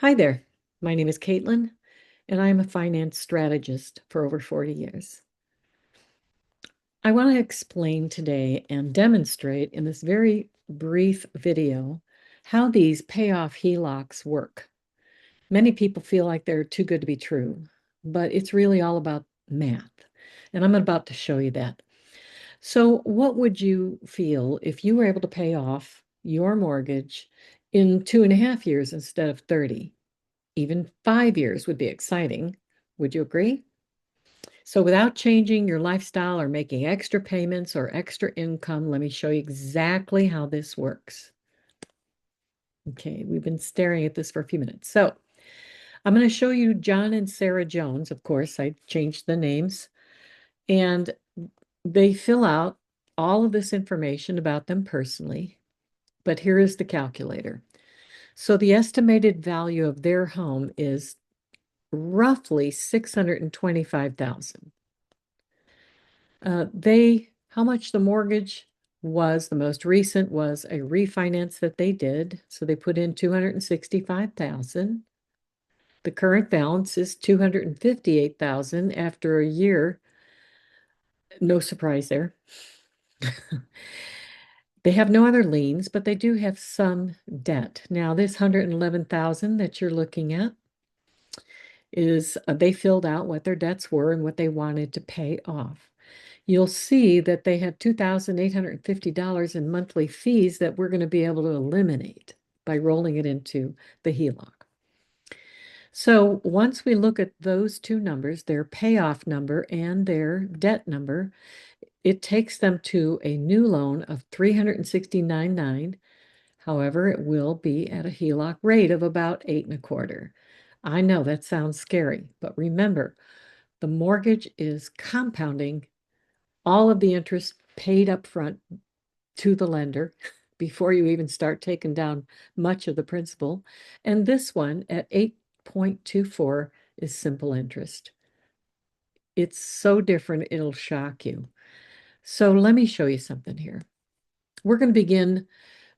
Hi there. My name is Caitlin, and I am a finance strategist for over 40 years. I want to explain today and demonstrate in this very brief video how these payoff HELOCs work. Many people feel like they're too good to be true, but it's really all about math, and I'm about to show you that. So, what would you feel if you were able to pay off your mortgage in 2.5 years instead of 30? Even 5 years would be exciting. Would you agree? So, without changing your lifestyle or making extra payments or extra income, let me show you exactly how this works. Okay, we've been staring at this for a few minutes. So, I'm going to show you John and Sarah Jones. Of course, I changed the names, and they fill out all of this information about them personally. But here is the calculator. So, the estimated value of their home is roughly 625,000. How much the mortgage was, the most recent was a refinance that they did. So they put in 265,000. The current balance is 258,000 after a year. No surprise there. They have no other liens, but they do have some debt. Now, this 111,000 that you're looking at is they filled out what their debts were and what they wanted to pay off. You'll see that they have $2,850 in monthly fees that we're going to be able to eliminate by rolling it into the HELOC. So once we look at those two numbers, their payoff number and their debt number, it takes them to a new loan of $369,900. However, it will be at a HELOC rate of about 8.25%. I know that sounds scary, but remember, the mortgage is compounding all of the interest paid up front to the lender before you even start taking down much of the principal. And this one at 8.24 is simple interest. It's so different, it'll shock you. So let me show you something here. We're going to begin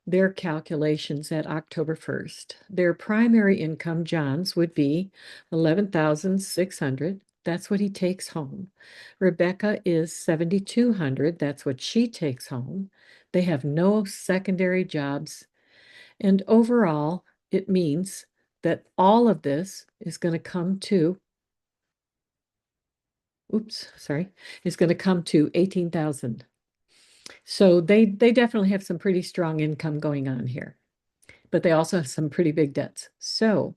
their calculations at October 1st. Their primary income, John's, would be 11,600. That's what he takes home. Rebecca is 7,200. That's what she takes home. They have no secondary jobs. And overall, it means that all of this is going to come to, is going to come to 18,000. So they definitely have some pretty strong income going on here, but they also have some pretty big debts. So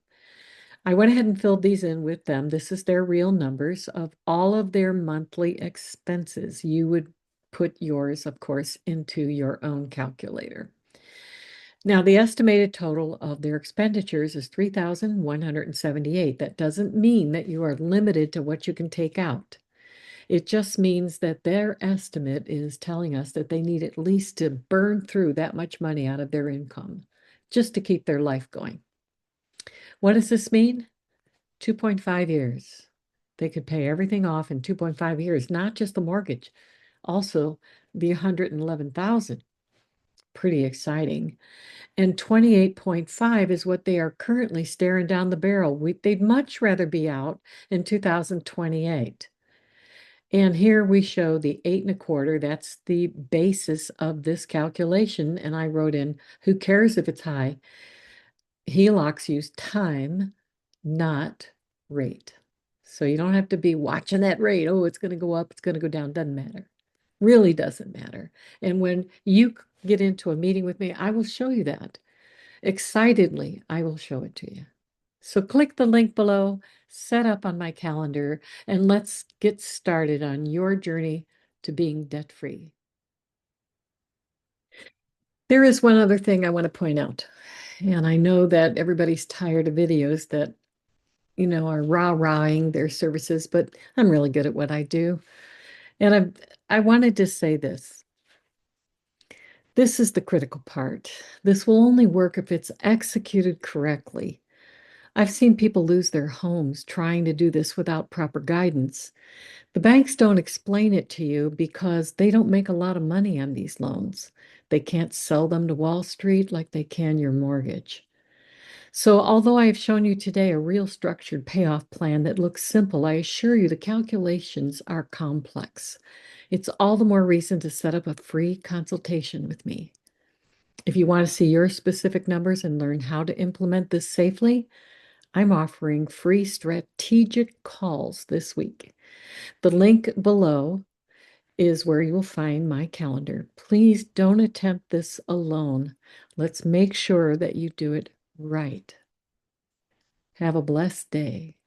I went ahead and filled these in with them. This is their real numbers of all of their monthly expenses. You would put yours, of course, into your own calculator. Now, the estimated total of their expenditures is 3,178. That doesn't mean that you are limited to what you can take out. It just means that their estimate is telling us that they need at least to burn through that much money out of their income just to keep their life going. What does this mean? 2.5 years. They could pay everything off in 2.5 years, not just the mortgage, also the 111,000. Pretty exciting. And 28.5 is what they are currently staring down the barrel. They'd much rather be out in 2028. And here we show the 8.25. That's the basis of this calculation. And I wrote in, who cares if it's high? HELOCs use time, not rate. So you don't have to be watching that rate. Oh, it's going to go up, it's going to go down. Doesn't matter. Really doesn't matter. And when you get into a meeting with me, I will show you that. Excitedly, I will show it to you. So click the link below, set up on my calendar, and let's get started on your journey to being debt-free. There is one other thing I want to point out, and I know that everybody's tired of videos that, are rah-rahing their services, but I'm really good at what I do. And I wanted to say this. This is the critical part. This will only work if it's executed correctly. I've seen people lose their homes trying to do this without proper guidance. The banks don't explain it to you because they don't make a lot of money on these loans. They can't sell them to Wall Street like they can your mortgage. So, although I have shown you today a real structured payoff plan that looks simple, I assure you the calculations are complex. It's all the more reason to set up a free consultation with me. If you want to see your specific numbers and learn how to implement this safely, I'm offering free strategic calls this week. The link below is where you will find my calendar. Please don't attempt this alone. Let's make sure that you do it right. Have a blessed day.